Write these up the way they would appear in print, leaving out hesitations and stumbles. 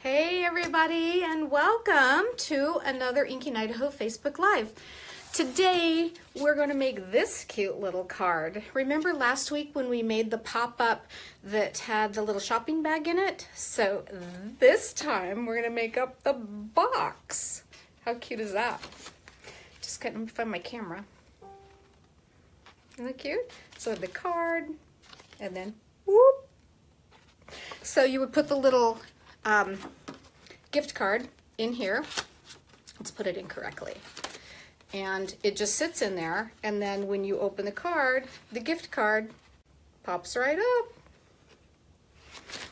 Hey everybody, and welcome to another Inking Idaho Facebook Live. Today we're going to make this cute little card. Remember last week when we made the pop-up that had the little shopping bag in it? So this time we're going to make up the box. How cute is that? Just couldn't find my camera. Isn't that cute? So the card, and then whoop. So you would put the little gift card in here. Let's put it in correctly. And it just sits in there, and then when you open the card, the gift card pops right up.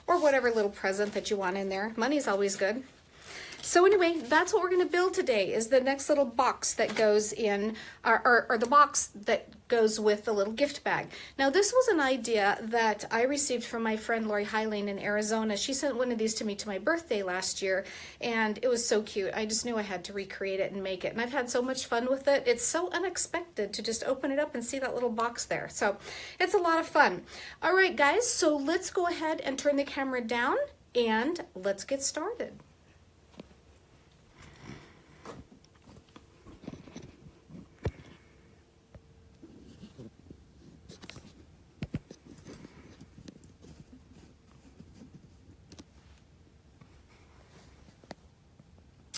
Or whatever little present that you want in there. Money's always good. So anyway, that's what we're going to build today, is the next little box that goes in, or the box that goes with the little gift bag. Now this was an idea that I received from my friend Lori Hyling in Arizona. She sent one of these to me to my birthday last year, and it was so cute. I just knew I had to recreate it and make it, and I've had so much fun with it. It's so unexpected to just open it up and see that little box there. So it's a lot of fun. All right, guys, so let's go ahead and turn the camera down, and let's get started.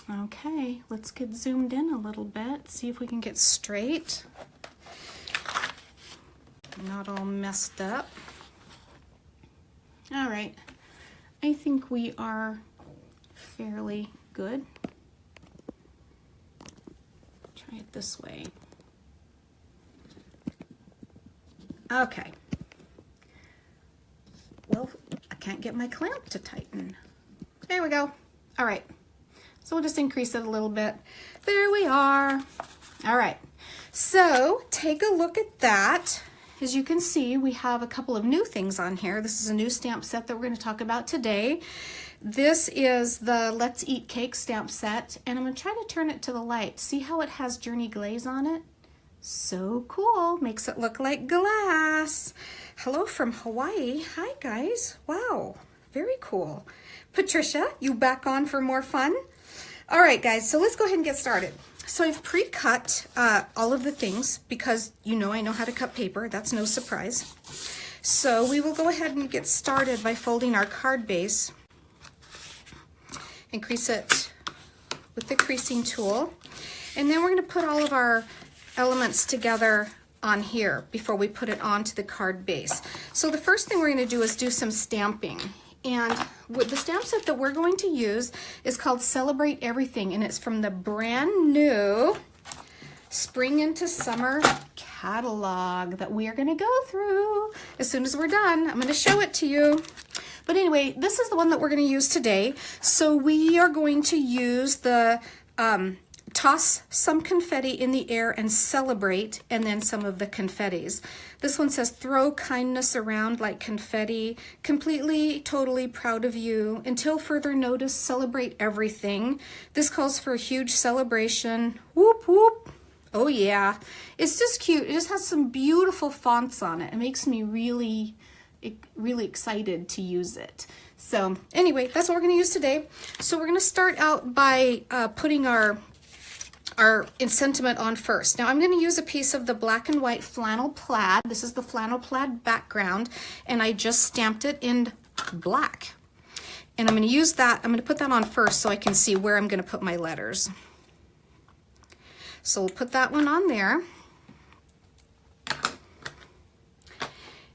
Okay, let's get zoomed in a little bit, see if we can get straight. Not all messed up. All right, I think we are fairly good. Try it this way. Okay. Well, I can't get my clamp to tighten. There we go. All right. So we'll just increase it a little bit. There we are. All right, so take a look at that. As you can see, we have a couple of new things on here. This is a new stamp set that we're going to talk about today. This is the Let's Eat Cake stamp set, and I'm going to try to turn it to the light. See how it has Journey Glaze on it? So cool. Makes it look like glass. Hello from Hawaii. Hi, guys. Wow, very cool. Patricia, you back on for more fun? All right, guys, so let's go ahead and get started. So I've pre-cut all of the things because you know I know how to cut paper. That's no surprise. So we will go ahead and get started by folding our card base and crease it with the creasing tool. And then we're going to put all of our elements together on here before we put it onto the card base. So the first thing we're going to do is do some stamping. And the stamp set that we're going to use is called Celebrate Everything, and it's from the brand new Spring into Summer catalog that we are going to go through. As soon as we're done, I'm going to show it to you. But anyway, this is the one that we're going to use today. So we are going to use the toss some confetti in the air and celebrate, and then some of the confettis. This one says, throw kindness around like confetti, completely, totally proud of you. Until further notice, celebrate everything. This calls for a huge celebration. Whoop, whoop. Oh yeah. It's just cute. It just has some beautiful fonts on it. It makes me really excited to use it. So anyway, that's what we're going to use today. So we're going to start out by putting our sentiment on first. Now I'm going to use a piece of the black and white flannel plaid. This is the flannel plaid background, and I just stamped it in black. And I'm going to use that, I'm going to put that on first so I can see where I'm going to put my letters. So we'll put that one on there.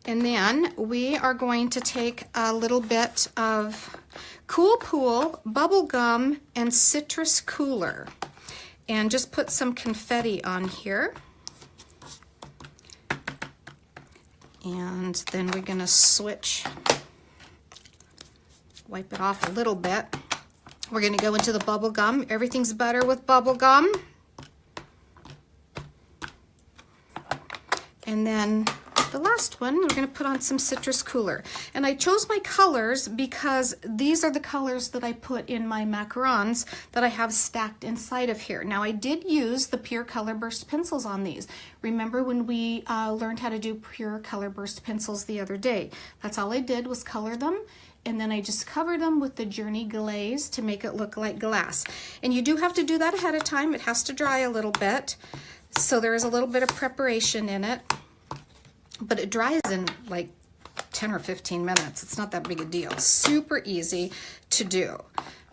And then we are going to take a little bit of Cool Pool, bubble gum, and citrus cooler. And just put some confetti on here. And then we're going to switch, wipe it off a little bit. We're going to go into the bubble gum. Everything's better with bubble gum. And then the last one, we're going to put on some citrus cooler. And I chose my colors because these are the colors that I put in my macarons that I have stacked inside of here. Now I did use the Pure Color Burst pencils on these. Remember when we learned how to do Pure Color Burst pencils the other day? That's all I did was color them and then I just cover them with the Journey glaze to make it look like glass. And you do have to do that ahead of time. It has to dry a little bit, so there is a little bit of preparation in it, but it dries in like 10 or 15 minutes. It's not that big a deal. Super easy to do.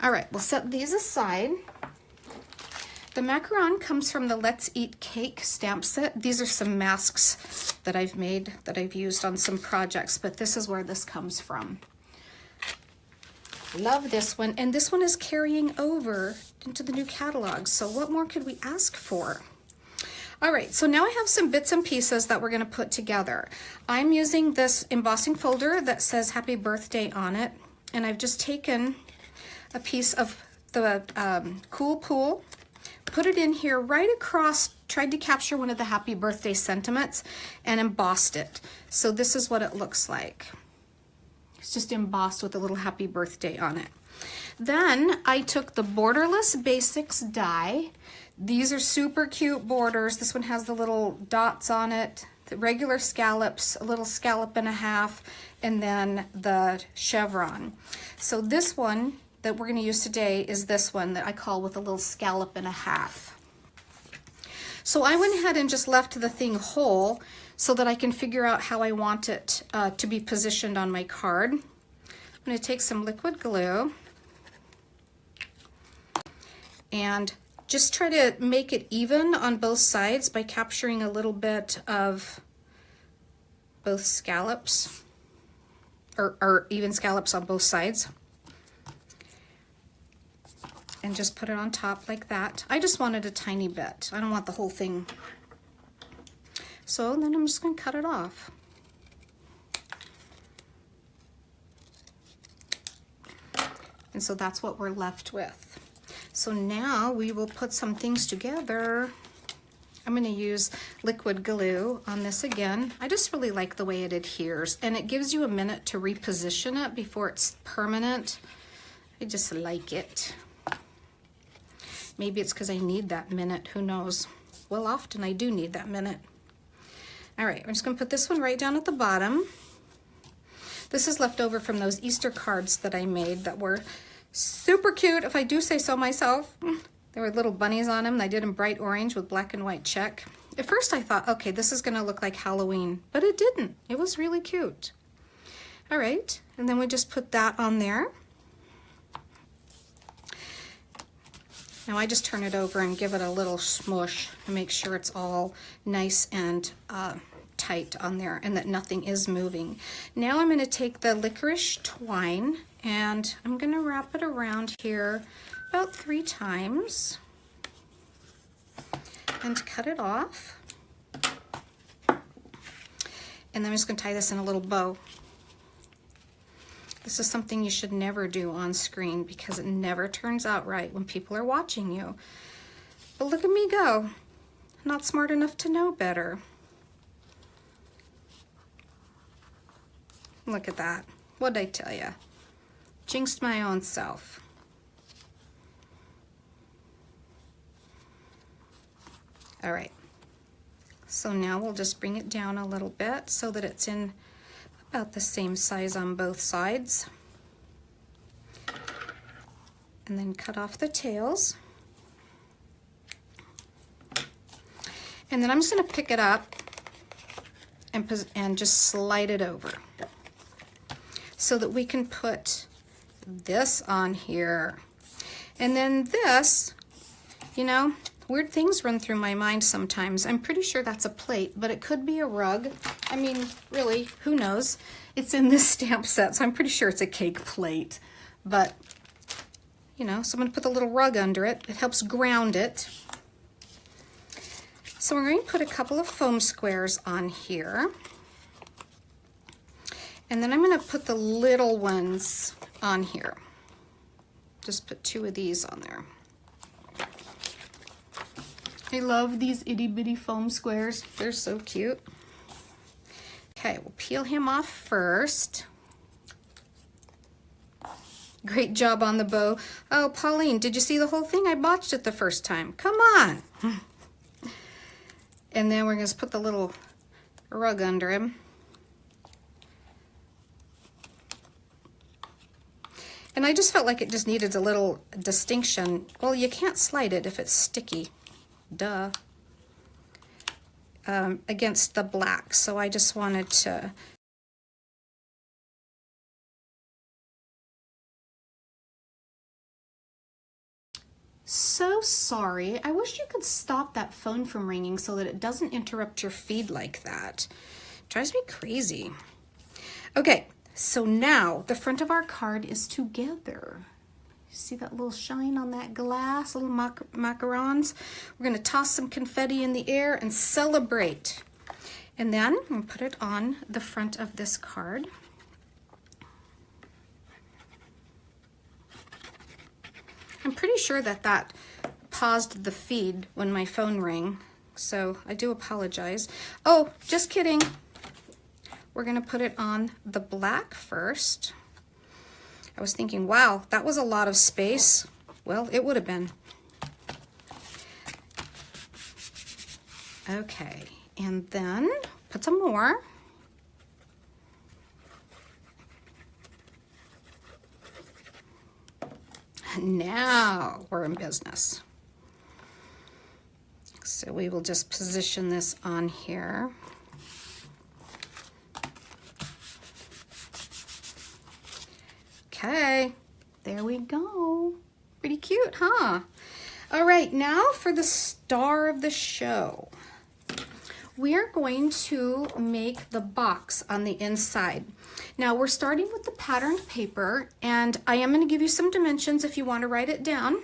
All right, we'll set these aside. The macaron comes from the Let's Eat Cake stamp set. These are some masks that I've made that I've used on some projects, but this is where this comes from. Love this one, and this one is carrying over into the new catalog, so what more could we ask for? All right, so now I have some bits and pieces that we're gonna put together. I'm using this embossing folder that says Happy Birthday on it, and I've just taken a piece of the Cool Pool, put it in here right across, tried to capture one of the happy birthday sentiments, and embossed it. So this is what it looks like. It's just embossed with a little happy birthday on it. Then I took the Borderless Basics die. These are super cute borders. This one has the little dots on it, the regular scallops, a little scallop and a half, and then the chevron. So this one that we're gonna use today is this one that I call with a little scallop and a half. So I went ahead and just left the thing whole so that I can figure out how I want it to be positioned on my card. I'm gonna take some liquid glue and just try to make it even on both sides by capturing a little bit of both scallops, or even scallops on both sides. And just put it on top like that. I just wanted a tiny bit. I don't want the whole thing. So then I'm just gonna cut it off. And so that's what we're left with. So now we will put some things together. I'm gonna use liquid glue on this again. I just really like the way it adheres, and it gives you a minute to reposition it before it's permanent. I just like it. Maybe it's because I need that minute, who knows? Well, often I do need that minute. All right, I'm just gonna put this one right down at the bottom. This is left over from those Easter cards that I made that were super cute, if I do say so myself. There were little bunnies on them. I did them bright orange with black and white check. At first I thought, okay, this is gonna look like Halloween, but it didn't. It was really cute. All right, and then we just put that on there. Now I just turn it over and give it a little smush to make sure it's all nice and tight on there and that nothing is moving. Now I'm going to take the licorice twine and I'm going to wrap it around here about 3 times and cut it off. And then I'm just going to tie this in a little bow. This is something you should never do on screen because it never turns out right when people are watching you. But look at me go. Not smart enough to know better. Look at that. What'd I tell you? Jinxed my own self. All right. So now we'll just bring it down a little bit so that it's in about the same size on both sides. And then cut off the tails. And then I'm just going to pick it up and just slide it over so that we can put this on here. And then this, you know, weird things run through my mind sometimes. I'm pretty sure that's a plate, but it could be a rug. I mean, really, who knows? It's in this stamp set, so I'm pretty sure it's a cake plate. But, you know, so I'm gonna put the little rug under it. It helps ground it. So we're going to put a couple of foam squares on here. And then I'm gonna put the little ones on here. Just put 2 of these on there. I love these itty bitty foam squares. They're so cute. Okay, we'll peel him off first. Great job on the bow. Oh, Pauline, did you see the whole thing? I botched it the first time. Come on. And then we're going to put the little rug under him. And I just felt like it just needed a little distinction. Well, you can't slide it if it's sticky. Duh. Against the black. So I just wanted to so sorry. I wish you could stop that phone from ringing so that it doesn't interrupt your feed like that. It drives me crazy. Okay, so now the front of our card is together. See that little shine on that glass, little macarons? We're gonna toss some confetti in the air and celebrate. And then I'm gonna put it on the front of this card. I'm pretty sure that that paused the feed when my phone rang, so I do apologize. Oh, just kidding. We're gonna put it on the black first. I was thinking, wow, that was a lot of space. Well, it would have been. Okay, and then put some more. Now we're in business. So we will just position this on here. Okay, there we go. Pretty cute, huh? All right, now for the star of the show. We are going to make the box on the inside. Now we're starting with the patterned paper, and I am going to give you some dimensions if you want to write it down.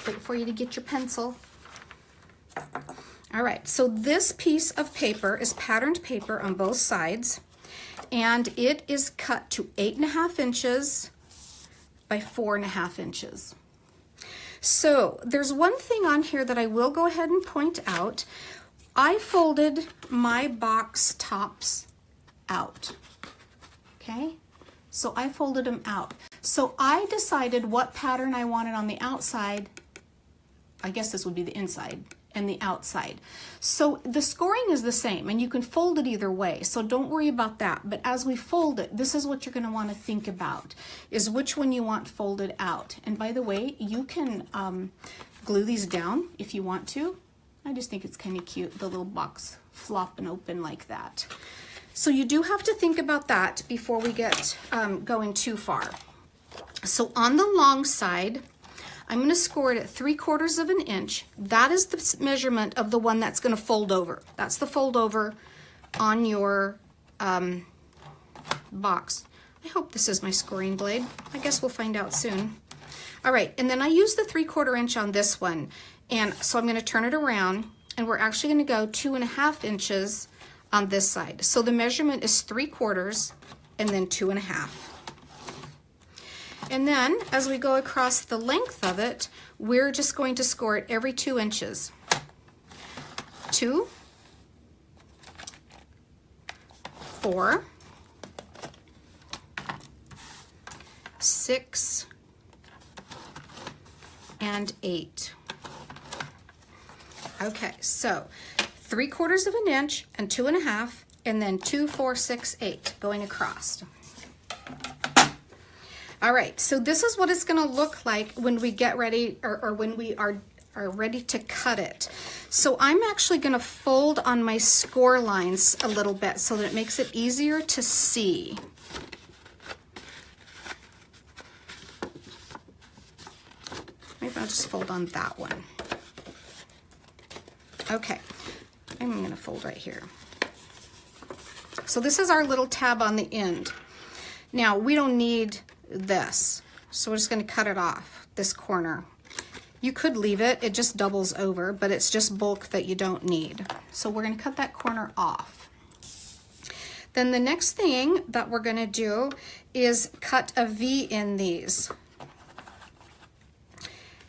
Wait for you to get your pencil. All right, so this piece of paper is patterned paper on both sides, and it is cut to 8.5 inches by 4.5 inches. So there's one thing on here that I will go ahead and point out. I folded my box tops out, okay? So I folded them out. So I decided what pattern I wanted on the outside. I guess this would be the inside and the outside. So the scoring is the same, and you can fold it either way, so don't worry about that. But as we fold it, this is what you're gonna wanna think about, is which one you want folded out. And by the way, you can glue these down if you want to. I just think it's kind of cute, the little box flopping open like that. So you do have to think about that before we get going too far. So on the long side, I'm going to score it at 3/4 of an inch. That is the measurement of the one that's going to fold over. That's the fold over on your box. I hope this is my scoring blade. I guess we'll find out soon. All right, and then I use the 3/4 inch on this one. And so I'm going to turn it around, and we're actually going to go 2.5 inches on this side. So the measurement is 3/4 and then 2.5. And then as we go across the length of it, we're just going to score it every 2 inches. 2, 4, 6, and 8. Okay, so 3/4 of an inch and 2.5, and then 2, 4, 6, 8 going across. All right, so this is what it's going to look like when we get ready, or when we are ready to cut it. So I'm actually going to fold on my score lines a little bit so that it makes it easier to see. Maybe I'll just fold on that one. Okay, I'm going to fold right here. So this is our little tab on the end. Now we don't need this, so we're just going to cut it off, this corner. You could leave it, it just doubles over, but it's just bulk that you don't need. So we're going to cut that corner off. Then the next thing that we're going to do is cut a V in these.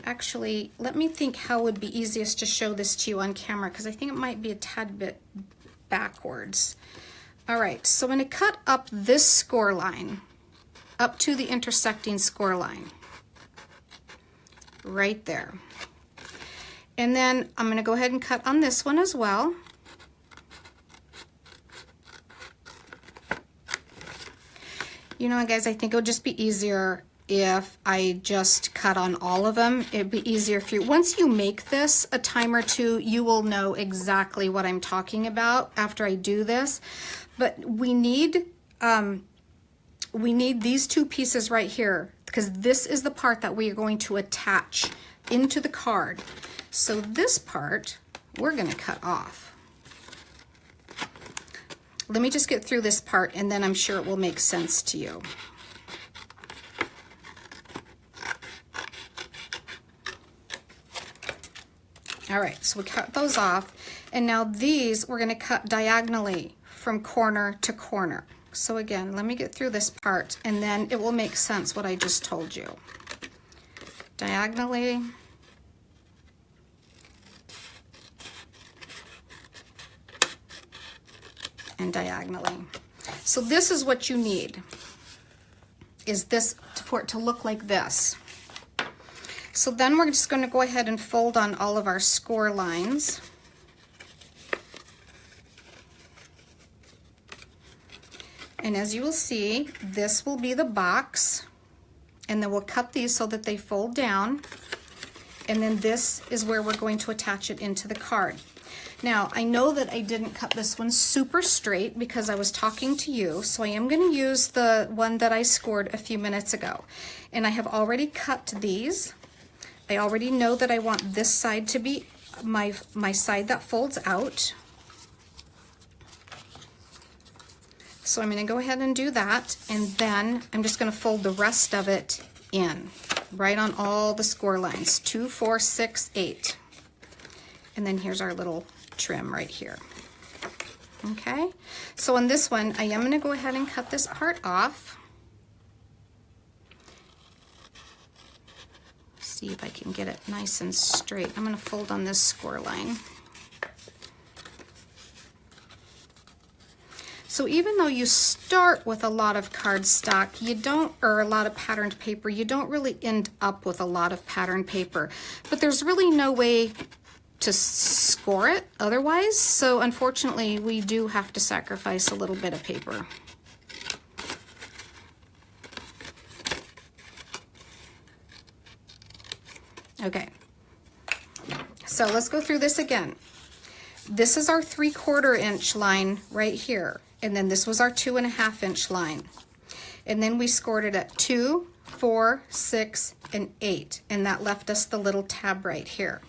Actually, let me think how would be easiest to show this to you on camera, because I think it might be a tad bit backwards. All right, so I'm going to cut up this score line up to the intersecting score line right there. And then I'm going to go ahead and cut on this one as well. You know what, guys, I think it would just be easier if I just cut on all of them. It'd be easier if you, once you make this a time or two, you will know exactly what I'm talking about after I do this. But we need these two pieces right here, because this is the part that we are going to attach into the card. So this part, we're gonna cut off. Let me just get through this part and then I'm sure it will make sense to you. All right, so we cut those off, and now these we're gonna cut diagonally from corner to corner. So again, let me get through this part and then it will make sense what I just told you. Diagonally. And diagonally. So this is what you need, is this, for it to look like this. So then we're just going to go ahead and fold on all of our score lines. And as you will see, this will be the box, and then we'll cut these so that they fold down, and then this is where we're going to attach it into the card. Now, I know that I didn't cut this one super straight because I was talking to you, so I am going to use the one that I scored a few minutes ago. And I have already cut these. I already know that I want this side to be my side that folds out. So I'm going to go ahead and do that, and then I'm just going to fold the rest of it in, right on all the score lines, 2, 4, 6, 8. And then here's our little trim right here. Okay, so on this one, I am going to go ahead and cut this part off. See if I can get it nice and straight. I'm going to fold on this score line. So even though you start with a lot of cardstock, you don't, or a lot of patterned paper, you don't really end up with a lot of patterned paper. But there's really no way to score it otherwise, so unfortunately we do have to sacrifice a little bit of paper. Okay, so let's go through this again. This is our 3/4 inch line right here, and then this was our 2.5 inch line, and then we scored it at 2, 4, 6, and 8, and that left us the little tab right here.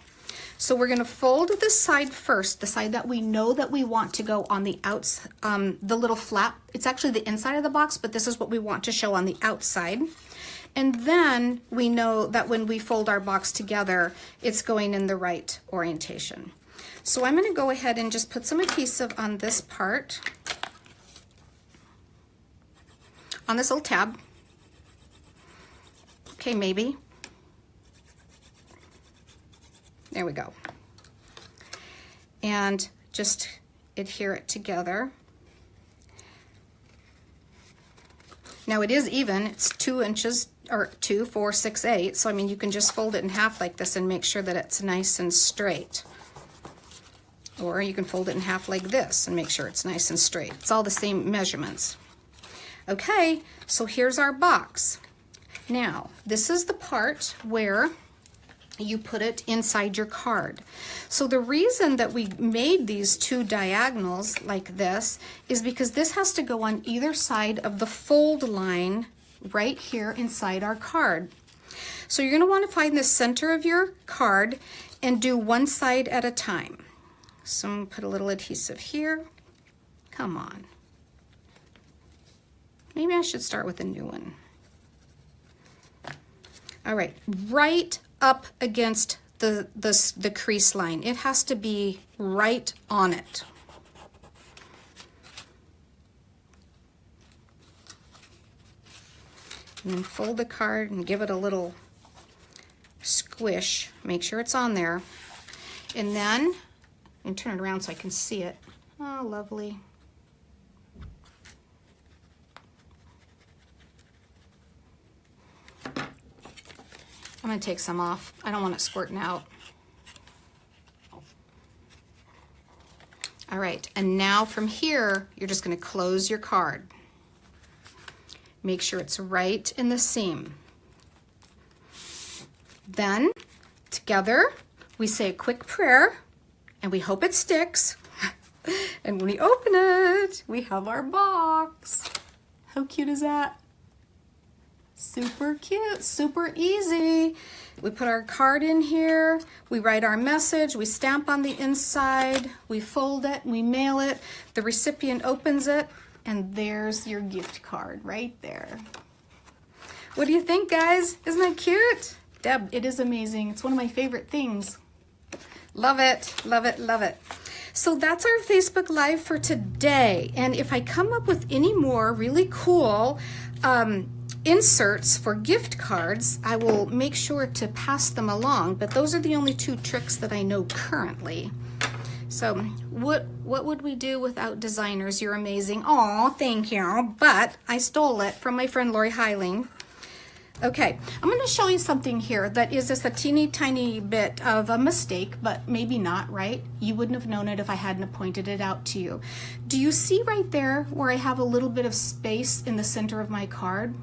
So we're going to fold this side first, the side that we know that we want to go on the outside, the little flap. It's actually the inside of the box, but this is what we want to show on the outside. And then we know that when we fold our box together, it's going in the right orientation. So I'm going to go ahead and just put some adhesive on this part, on this little tab. Okay, maybe. There we go. And just adhere it together. Now it is even, it's 2 inches, or 2, 4, 6, 8, so I mean you can just fold it in half like this and make sure that it's nice and straight. Or you can fold it in half like this and make sure it's nice and straight. It's all the same measurements. Okay, so here's our box. Now, this is the part where you put it inside your card. So the reason that we made these two diagonals like this is because this has to go on either side of the fold line right here inside our card. So you're going to want to find the center of your card and do one side at a time. So I'm going to put a little adhesive here. Come on. Maybe I should start with a new one. All right, right up against the crease line. It has to be right on it. And then fold the card and give it a little squish. Make sure it's on there. And then, and turn it around so I can see it. Oh, lovely. I'm going to take some off. I don't want it squirting out. All right, and now from here, you're just going to close your card. Make sure it's right in the seam. Then, together, we say a quick prayer, and we hope it sticks. And when we open it, we have our box. How cute is that? Super cute, super easy. We put our card in here, we write our message, we stamp on the inside, we fold it, we mail it, the recipient opens it, and there's your gift card right there. What do you think, guys? Isn't that cute? Deb, it is amazing. It's one of my favorite things. Love it, love it, love it. So that's our Facebook Live for today. And if I come up with any more really cool inserts for gift cards, I will make sure to pass them along. But those are the only 2 tricks that I know currently. So what would we do without designers? You're amazing. Oh, thank you. But I stole it from my friend Lori Heiling. Okay, I'm going to show you something here that is just a teeny tiny bit of a mistake, but maybe not, right? You wouldn't have known it if I hadn't pointed it out to you. Do you see right there where I have a little bit of space in the center of my card?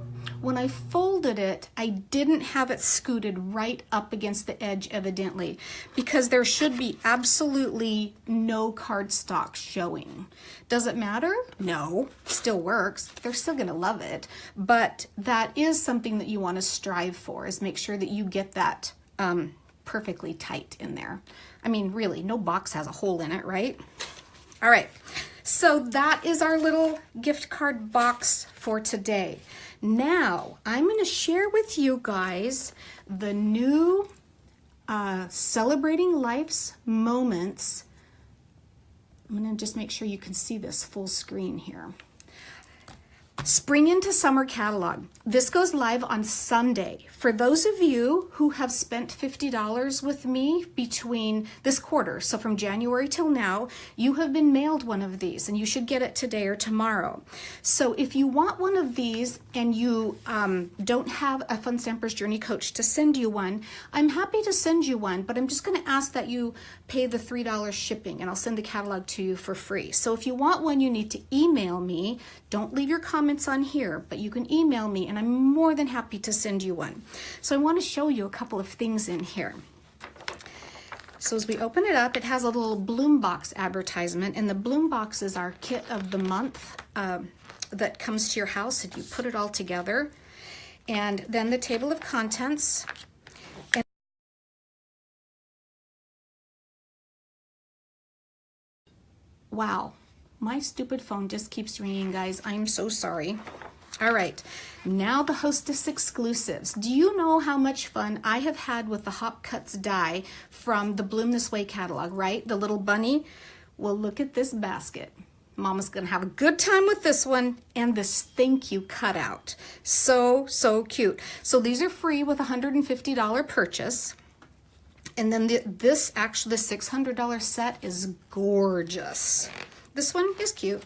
When I folded it, I didn't have it scooted right up against the edge, evidently, because there should be absolutely no cardstock showing. Does it matter? No, still works. They're still gonna love it. But that is something that you wanna strive for, is make sure that you get that perfectly tight in there. I mean, really, no box has a hole in it, right? All right, so that is our little gift card box for today. Now, I'm going to share with you guys the new Celebrating Life's Moments. I'm going to just make sure you can see this full screen here. Spring into Summer catalog. This goes live on Sunday. For those of you who have spent $50 with me between this quarter, so from January till now, you have been mailed one of these, and you should get it today or tomorrow. So if you want one of these and you don't have a Fun Stampers Journey coach to send you one, I'm happy to send you one, but I'm just going to ask that you pay the $3 shipping, and I'll send the catalog to you for free. So if you want one, you need to email me. Don't leave your comments on here, but you can email me, and I'm more than happy to send you one. So I want to show you a couple of things in here. So as we open it up, it has a little Bloom Box advertisement, and the Bloom Box is our kit of the month that comes to your house, and you put it all together. And then the table of contents. Wow, my stupid phone just keeps ringing, guys. I'm so sorry. All right, now the Hostess exclusives. Do you know how much fun I have had with the Hop Cuts die from the Bloom This Way catalog, right? The little bunny. Well, look at this basket. Mama's gonna have a good time with this one, and this thank you cutout. So, so cute. So these are free with a $150 purchase. And then this $600 set is gorgeous. This one is cute.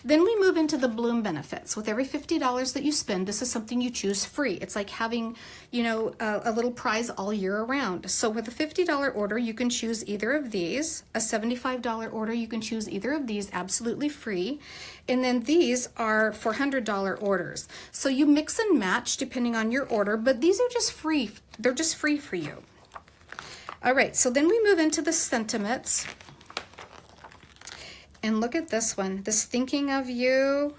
Then we move into the Bloom benefits. With every $50 that you spend, this is something you choose free. It's like having, you know, a little prize all year around. So with a $50 order, you can choose either of these. A $75 order, you can choose either of these absolutely free. And then these are $400 orders. So you mix and match depending on your order, but these are just free. They're just free for you. All right, so then we move into the sentiments. And look at this one, this thinking of you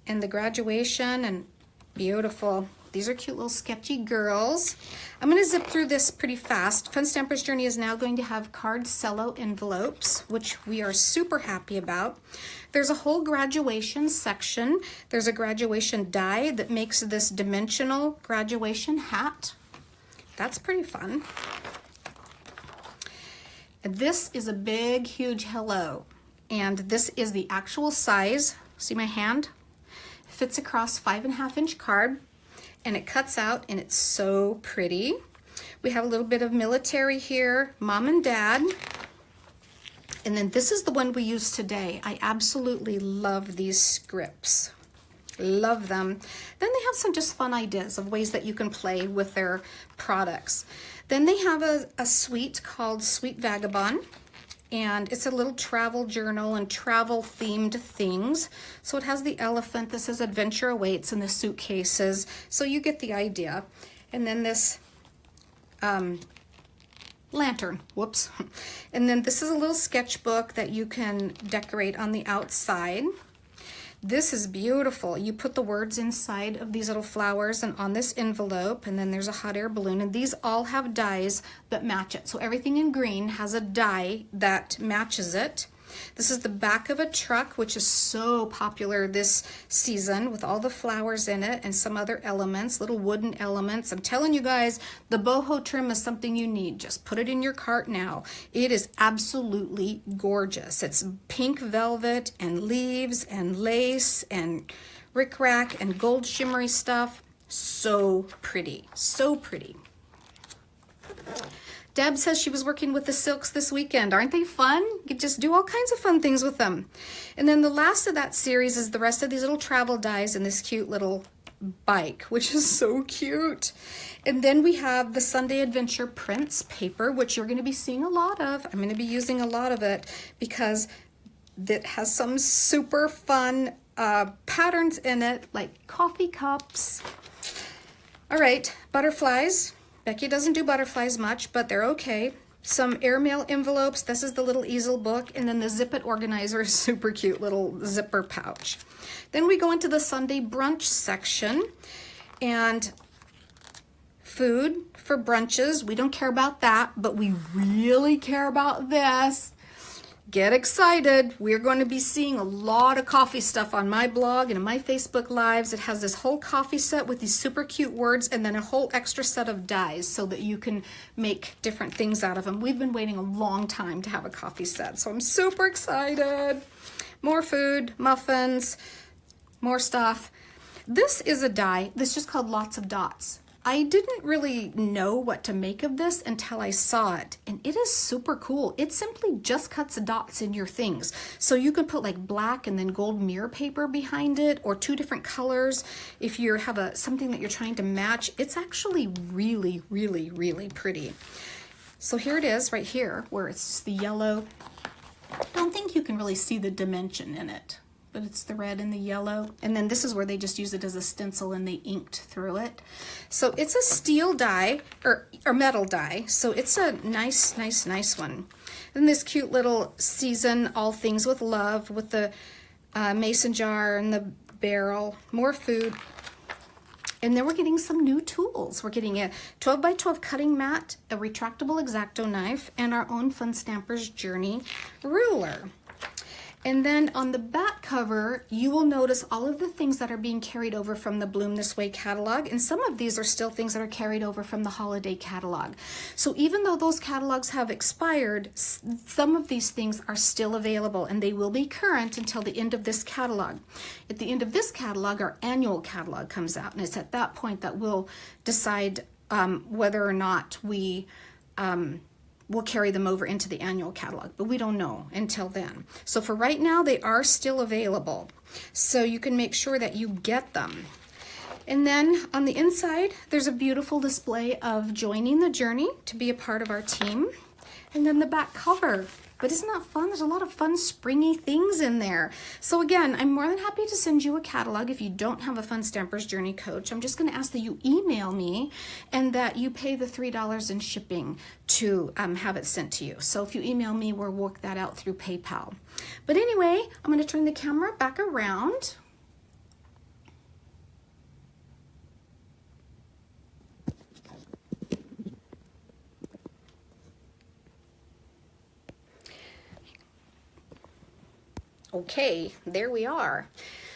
and the graduation, and beautiful. These are cute little sketchy girls. I'm gonna zip through this pretty fast. Fun Stampers Journey is now going to have card cello envelopes, which we are super happy about. There's a whole graduation section. There's a graduation die that makes this dimensional graduation hat. That's pretty fun. This is a big, huge hello. And this is the actual size. See my hand? It fits across 5.5-inch card, and it cuts out, and it's so pretty. We have a little bit of military here, mom and dad. And then this is the one we use today. I absolutely love these scripts. Love them. Then they have some just fun ideas of ways that you can play with their products. Then they have a suite called Sweet Vagabond. and it's a little travel journal and travel themed things. So it has the elephant, this says adventure awaits, and the suitcases, so you get the idea. And then this lantern, whoops. And then this is a little sketchbook that you can decorate on the outside. This is beautiful. You put the words inside of these little flowers and on this envelope, and then there's a hot air balloon, and these all have dies that match it. So everything in green has a die that matches it. This is the back of a truck, which is so popular this season with all the flowers in it and some other elements, little wooden elements. I'm telling you guys, the boho trim is something you need. Just put it in your cart now. It is absolutely gorgeous. It's pink velvet and leaves and lace and rickrack and gold shimmery stuff. So pretty, so pretty. Deb says she was working with the silks this weekend. Aren't they fun? You could just do all kinds of fun things with them. And then the last of that series is the rest of these little travel dies and this cute little bike, which is so cute. And then we have the Sunday Adventure Prints paper, which you're going to be seeing a lot of. I'm going to be using a lot of it because it has some super fun patterns in it, like coffee cups. All right, butterflies. Becky doesn't do butterflies much, but they're okay. Some airmail envelopes. This is the little easel book. And then the Zip It organizer, super cute little zipper pouch. Then we go into the Sunday brunch section. And food for brunches. We don't care about that, but we really care about this. Get excited. We're going to be seeing a lot of coffee stuff on my blog and in my Facebook Lives. It has this whole coffee set with these super cute words and then a whole extra set of dies so that you can make different things out of them. We've been waiting a long time to have a coffee set, so I'm super excited. More food, muffins, more stuff. This is a die that's just called Lots of Dots. I didn't really know what to make of this until I saw it, and it is super cool. It simply just cuts dots in your things. So you can put like black and then gold mirror paper behind it, or two different colors. If you have something that you're trying to match, it's actually really, really, really pretty. So here it is right here, where it's just the yellow. I don't think you can really see the dimension in it, but it's the red and the yellow. And then this is where they just use it as a stencil and they inked through it. So it's a steel die, or metal die. So it's a nice, nice, nice one. And this cute little season, All Things with Love, with the mason jar and the barrel, more food. And then we're getting some new tools. We're getting a 12 by 12 cutting mat, a retractable X-Acto knife, and our own Fun Stampers Journey ruler. And then on the back cover, you will notice all of the things that are being carried over from the Bloom This Way catalog. And some of these are still things that are carried over from the holiday catalog. So even though those catalogs have expired, some of these things are still available and they will be current until the end of this catalog. At the end of this catalog, our annual catalog comes out. And it's at that point that we'll decide whether or not we'll carry them over into the annual catalog, but we don't know until then. So for right now, they are still available. So you can make sure that you get them. And then on the inside, there's a beautiful display of joining the journey to be a part of our team. And then the back cover. But isn't that fun? There's a lot of fun springy things in there. So again, I'm more than happy to send you a catalog if you don't have a Fun Stampers Journey coach. I'm just going to ask that you email me and that you pay the $3 in shipping to have it sent to you. So if you email me, we'll work that out through PayPal. But anyway, I'm going to turn the camera back around. Okay, there we are.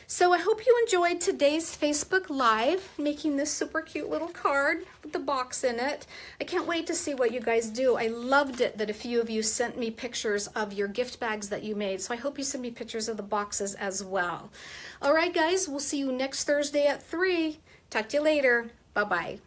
So I hope you enjoyed today's Facebook Live, making this super cute little card with the box in it. I can't wait to see what you guys do. I loved it that a few of you sent me pictures of your gift bags that you made. So I hope you send me pictures of the boxes as well. All right, guys, we'll see you next Thursday at 3. Talk to you later. Bye-bye.